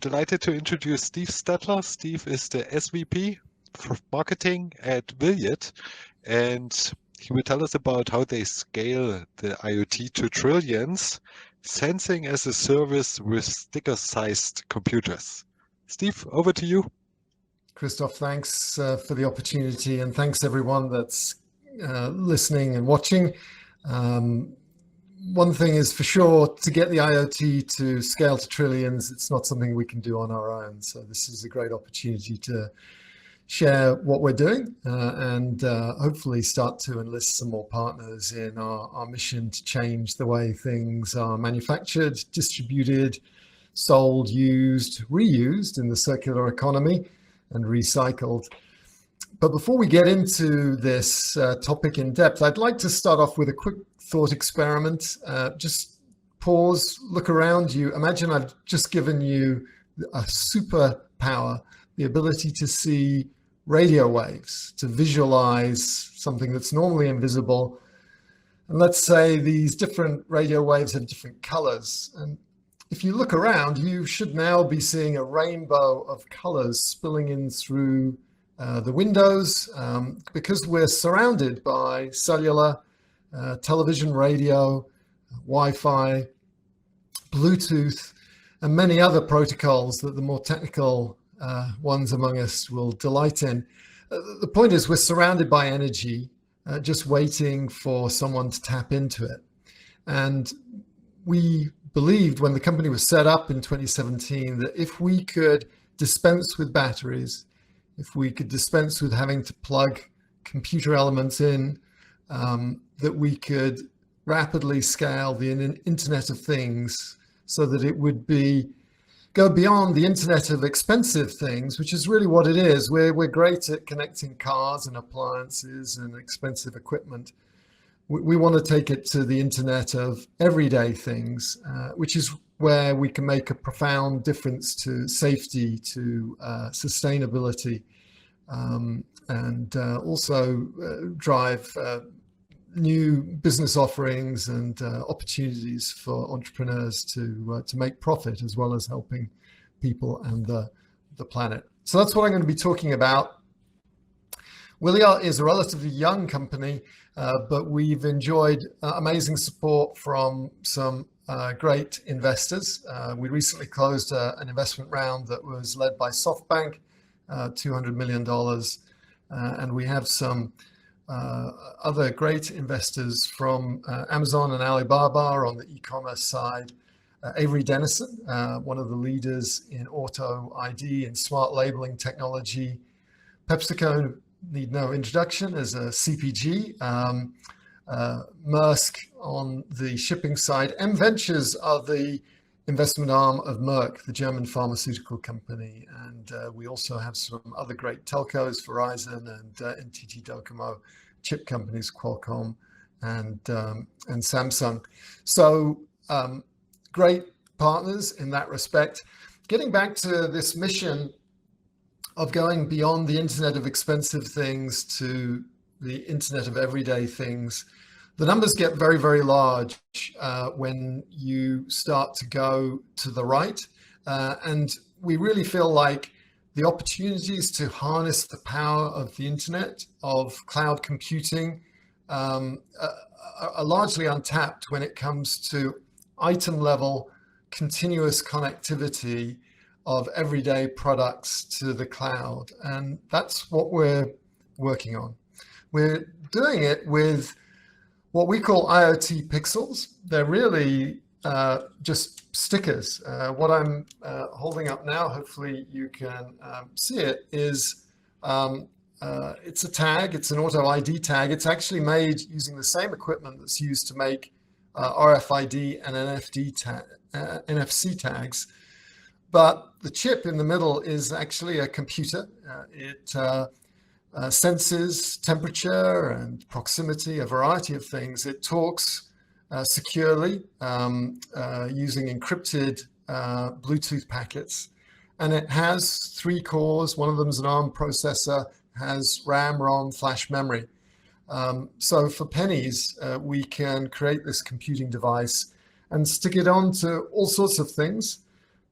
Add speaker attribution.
Speaker 1: Delighted to introduce Steve Statler. Steve is the SVP for marketing at Wiliot, and he will tell us about how they scale the IoT to trillions, sensing as a service with sticker-sized computers. Steve, over to you.
Speaker 2: Christoph, thanks for the opportunity, and thanks everyone that's listening and watching. One thing is for sure, to get the IoT to scale to trillions, it's not something we can do on our own. So this is a great opportunity to share what we're doing and hopefully start to enlist some more partners in our mission to change the way things are manufactured, distributed, sold, used, reused in the circular economy, and recycled. But before we get into this topic in depth, I'd like to start off with a quick thought experiment. Just pause, look around you. Imagine I've just given you a superpower, the ability to see radio waves, to visualize something that's normally invisible. And let's say these different radio waves have different colors. And if you look around, you should now be seeing a rainbow of colors spilling in through the windows because we're surrounded by cellular, television, radio, Wi-Fi, Bluetooth, and many other protocols that the more technical ones among us will delight in. The point is we're surrounded by energy, just waiting for someone to tap into it. And we believed when the company was set up in 2017 that if we could dispense with batteries, if we could dispense with having to plug computer elements in, that we could rapidly scale the Internet of Things so that it would go beyond the Internet of expensive things, which is really what it is. We're great at connecting cars and appliances and expensive equipment. We want to take it to the Internet of everyday things, which is where we can make a profound difference to safety, to sustainability, and also drive new business offerings and opportunities for entrepreneurs to make profit, as well as helping people and the planet. So that's what I'm going to be talking about. Wiliot is a relatively young company, but we've enjoyed amazing support from some great investors. We recently closed an investment round that was led by SoftBank, $200 million. And we have some other great investors from Amazon and Alibaba on the e-commerce side. Avery Dennison, one of the leaders in auto ID and smart labeling technology. PepsiCo, need no introduction as a CPG. Maersk on the shipping side. M Ventures are the investment arm of Merck, the German pharmaceutical company. And we also have some other great telcos, Verizon and NTT Docomo, chip companies, Qualcomm and Samsung. So great partners in that respect. Getting back to this mission of going beyond the Internet of expensive things to the Internet of everyday things, the numbers get very, very large when you start to go to the right. And we really feel like the opportunities to harness the power of the Internet, of cloud computing, are largely untapped when it comes to item level continuous connectivity of everyday products to the cloud. And that's what we're working on. We're doing it with what we call IoT pixels. They're really just stickers. What I'm holding up now, hopefully you can see it, is it's a tag. It's an auto ID tag. It's actually made using the same equipment that's used to make RFID and NFC tags. But the chip in the middle is actually a computer. It senses temperature and proximity, a variety of things. It talks securely using encrypted Bluetooth packets. And it has 3 cores. One of them is an ARM processor, has RAM, ROM, flash memory. So for pennies, we can create this computing device and stick it onto all sorts of things.